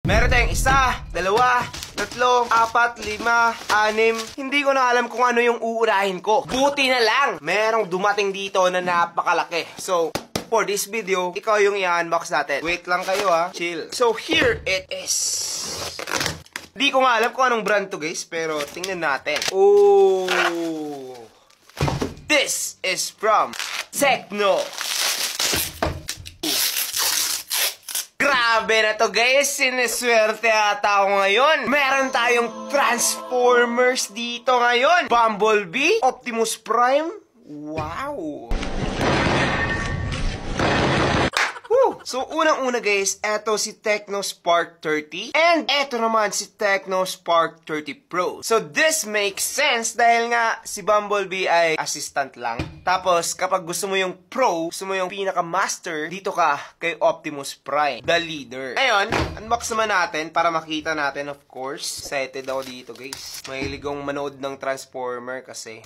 Meron tayong 1, 2, 3, 4, 5, 6. Hindi ko na alam kung ano yung uurahin ko. Buti na lang, merong dumating dito na napakalaki. So, for this video, ikaw yung i-unbox natin. Wait lang kayo ha. Chill. So, here it is. Hindi ko nga alam kung anong brand to guys, pero tingnan natin. Oh! This is from Tecno. Grabe na to guys, sineswerte ata ako ngayon. Meron tayong Transformers dito ngayon. Bumblebee, Optimus Prime. Wow! So, unang-una guys, eto si Tecno Spark 30. And eto naman si Tecno Spark 30 Pro. So, this makes sense dahil nga si Bumblebee ay assistant lang. Tapos, kapag gusto mo yung Pro, gusto mo yung pinaka-master, dito ka kay Optimus Prime, the leader. Ngayon, unbox naman natin para makita natin, of course. Excited ako dito guys. Mahilig akong manood ng Transformer kasi.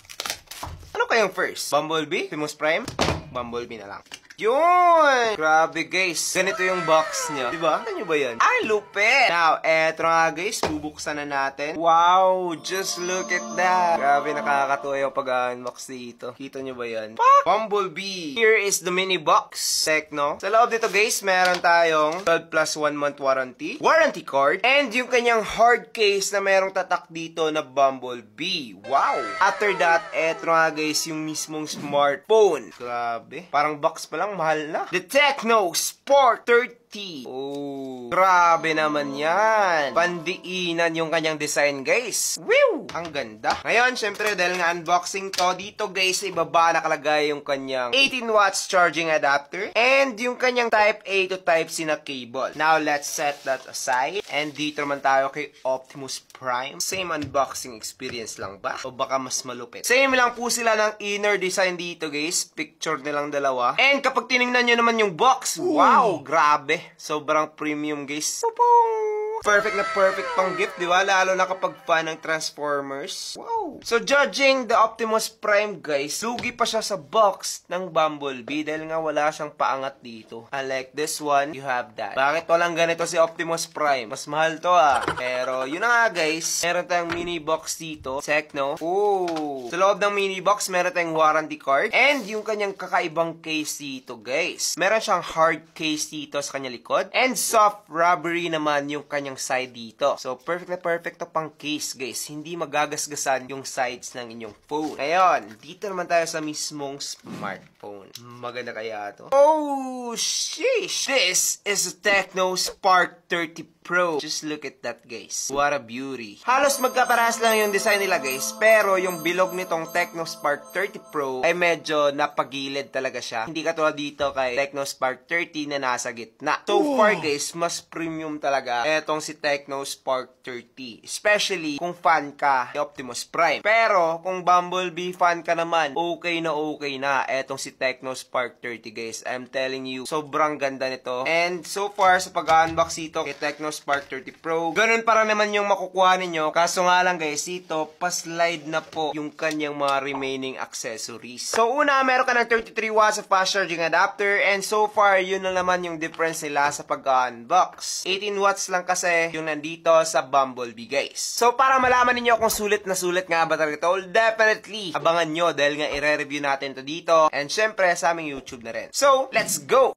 Ano kayang first? Bumblebee? Optimus Prime? Bumblebee na lang. Yun! Grabe guys. Ganito yung box niya. Diba? Ano nyo ba yan? Ay, lupit! Now, eto nga guys. Bubuksan na natin. Wow! Just look at that. Grabe, nakakatuwa yung pag-unbox dito. Kita nyo ba yan? Bumblebee! Here is the mini box. Tecno. Sa loob dito guys, meron tayong 12 plus 1 month warranty. Warranty card. And yung kanyang hard case na merong tatak dito na Bumblebee. Wow! After that, eto nga guys, yung mismong smartphone. Grabe. Parang box pa lang. Mahal na. The Tecno Spark 30. Oh, grabe naman yan. Pandiinan yung kanyang design, guys. Woo! Ang ganda. Ngayon, syempre, dahil nga unboxing to, dito, guys, ibaba nakalagay yung kanyang 18 watts charging adapter and yung kanyang Type A to Type C na cable. Now, let's set that aside. And dito naman tayo kay Optimus Prime. Same unboxing experience lang ba? O baka mas malupit? Same lang po sila ng inner design dito, guys. Picture nilang dalawa. And kapag tinignan nyo naman yung box, wow, grabe. Sobrang premium, guys. Pupong! Perfect na perfect pang gift, di ba? Lalo na kapag fan ng Transformers. Wow! So, judging the Optimus Prime, guys, lugi pa siya sa box ng Bumblebee dahil nga wala siyang paangat dito. Unlike this one, you have that. Bakit walang ganito si Optimus Prime? Mas mahal to ah. Pero, yun na nga, guys. Meron tayong mini box dito. Tecno. Ooh! Sa loob ng mini box, meron tayong warranty card. And yung kanyang kakaibang case dito, guys. Meron siyang hard case dito sa kanyang likod. And soft rubbery naman yung kanyang side dito. So, perfect na perfect to pang case, guys. Hindi magagasgasan yung sides ng inyong phone. Ngayon, dito naman tayo sa mismong smartphone. Maganda kaya to? Oh, sheesh! This is a Tecno Spark 30 Pro. Just look at that, guys. What a beauty. Halos magkaparehas lang yung design nila, guys. Pero yung bilog nitong Tecno Spark 30 Pro ay medyo napagilid talaga siya. Hindi katulad dito kay Tecno Spark 30 na nasa gitna. So far, guys, mas premium talaga etong si Tecno Spark 30. Especially kung fan ka ni Optimus Prime. Pero kung Bumblebee fan ka naman, okay na etong si Tecno Spark 30, guys. I'm telling you, sobrang ganda nito. And so far, sa pag-unbox ito kay Tecno Spark 30 Pro, ganun para naman yung makukuha ninyo. Kaso nga lang guys, ito, pa-slide na po yung kanyang mga remaining accessories. So una, meron ka ng 33 watts of fast charging adapter and so far, yun na naman yung difference nila sa pag-unbox. 18 watts lang kasi yung nandito sa Bumblebee, guys. So para malaman ninyo kung sulit na sulit nga ba talaga ito, definitely abangan nyo dahil nga i-review natin to dito and syempre sa aming YouTube na rin. So, let's go!